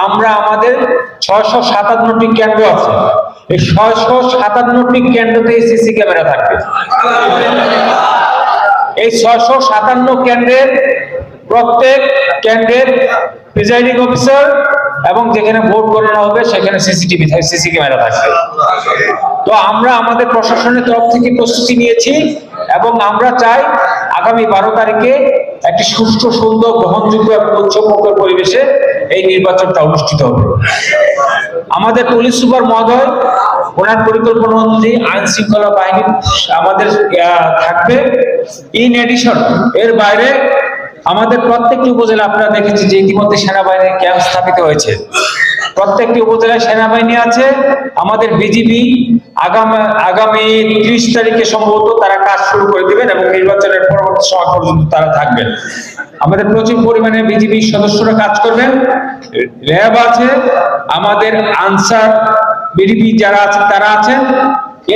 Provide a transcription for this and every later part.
আমরা আমাদের 657টি কেন্দ্র আছে, এই 657টি কেন্দ্রতে সিসি ক্যামেরা থাকবে। এই 657 কেন্দ্রের প্রত্যেক কেন্দ্রের প্রিজাইডিং অফিসার এবং যেখানে ভোট গণনা হবে সেখানে সিসি ক্যামেরা থাকবে। তো আমরা আমাদের প্রশাসনের তরফ থেকে প্রস্তুতি নিয়েছি এবং আমরা চাই আগামী 12 তারিখে একটি সুষ্ঠু, সুন্দর, গ্রহণযোগ্য এবং উৎসবমুখর পরিবেশে এই নির্বাচনটা অনুষ্ঠিত হবে। আমাদের পুলিশ সুপার মহোদয় ওনার পরিকল্পনা অনুযায়ী আইন শৃঙ্খলা বাহিনী আমাদের থাকবে। ইন এডিশন এর বাইরে আমাদের প্রত্যেকটি উপজেলা আপনারা দেখেছি যে ইতিমধ্যে সেনাবাহিনীর ক্যাম্প স্থাপিত হয়েছে। প্রত্যেকটি উপজেলায় সেনাবাহিনী আছে। আমাদের বিজিবি আগামী 30 তারিখে সম্ভবত তারা কাজ শুরু করে দিবেন এবং নির্বাচনের পরবর্তী সময় পর্যন্ত তারা থাকবেন। আমাদের প্রচুর পরিমাণে বিজিবি সদস্যরা কাজ করবেন। র্যাব আছে, আমাদের আনসার বিজিবি যারা আছে তারা আছেন।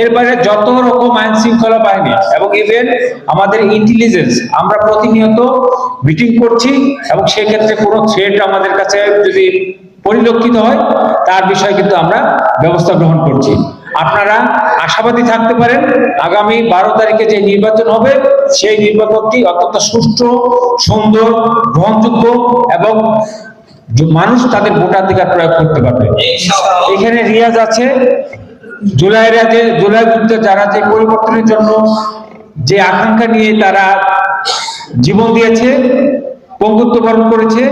এর বাইরে যত রকম আইন শৃঙ্খলা বাহিনী এবং ইভেন আমাদের ইন্টেলিজেন্স আমরা প্রতিনিয়ত মিটিং করছি এবং সেই ক্ষেত্রে কোনো থ্রেট আমাদের কাছে যদি পরিলক্ষিত হয় তার বিষয়ে কিন্তু আমরা ব্যবস্থা গ্রহণ করছি। আপনারা আশাবাদী থাকতে পারেন আগামী 12 তারিখে যে নির্বাচন হবে সেই নির্বাচনটি অত্যন্ত সুষ্ঠু, সুন্দর, গ্রহণযোগ্য এবং মানুষ তাদের ভোটাধিকার প্রয়োগ করতে পারবে। এখানে রিয়াজ আছে, জুলাই যুদ্ধে যারা যে পরিবর্তনের জন্য যে আকাঙ্ক্ষা নিয়ে তারা জীবন দিয়েছে, পঙ্গুত্ব বরণ করেছে,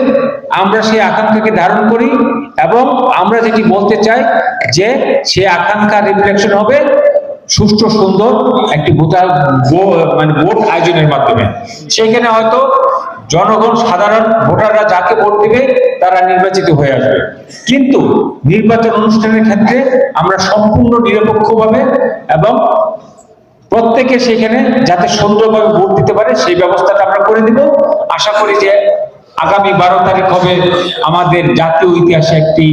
আমরা সেই আকাঙ্ক্ষাকে ধারণ করি এবং আমরা যেটি বলতে চাই যে সেই আকাঙ্ক্ষার রিফ্লেকশন হবে সুষ্ঠু, সুন্দর একটি ভোট আয়োজনের মাধ্যমে। সেখানে হয়তো জনগণ, সাধারণ ভোটাররা যাকে ভোট দিবে তারা নির্বাচিত হয়ে আসবে। কিন্তু নির্বাচন অনুষ্ঠানের ক্ষেত্রে আমরা সম্পূর্ণ নিরপেক্ষভাবে এবং প্রত্যেকে সেখানে যাতে সুন্দরভাবে ভোট দিতে পারে সেই ব্যবস্থাটা আমরা করে দিব। আশা করি যে আগামী 12 তারিখ হবে আমাদের জাতীয় ইতিহাসে একটি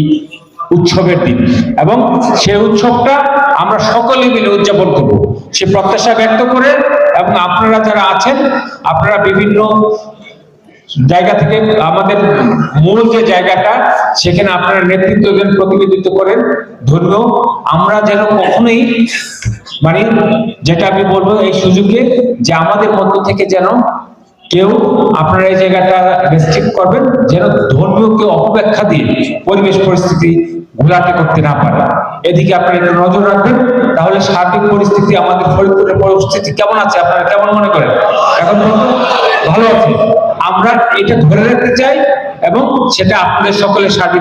উৎসবের দিন এবং সেই উৎসবটা আমরা সকলে মিলে উদযাপন করব সে প্রত্যাশা ব্যক্ত করে। এবং আপনারা যারা আছেন আপনারা বিভিন্ন জায়গা থেকে আমাদের মূল যে জায়গাটা সেখানে আপনারা নেতৃত্ব দেন, প্রতিনিধিত্ব করেন, ধন্য। আমরা যেন কখনোই যেটা আমি বলবো এই সুযোগে যে আমাদের মধ্য থেকে যেন কেউ আপনারা এই জায়গাটা রেস্ট্রিক্ট করবেন যেন ধর্মীয় কেউ অপব্যাখ্যা দিয়ে পরিবেশ পরিস্থিতি ঘোলাটে করতে না পারে। এদিকে আপনারা এটা নজর রাখবেন। তাহলে সার্বিক পরিস্থিতি আমাদের ফরিদপুরের পরিস্থিতি কেমন আছে আপনারা কেমন মনে করেন? এখন ভালো আছে। আমরা এটা ধরে রাখতে চাই এবং সেটা আপনাদের সকলের সার্বিক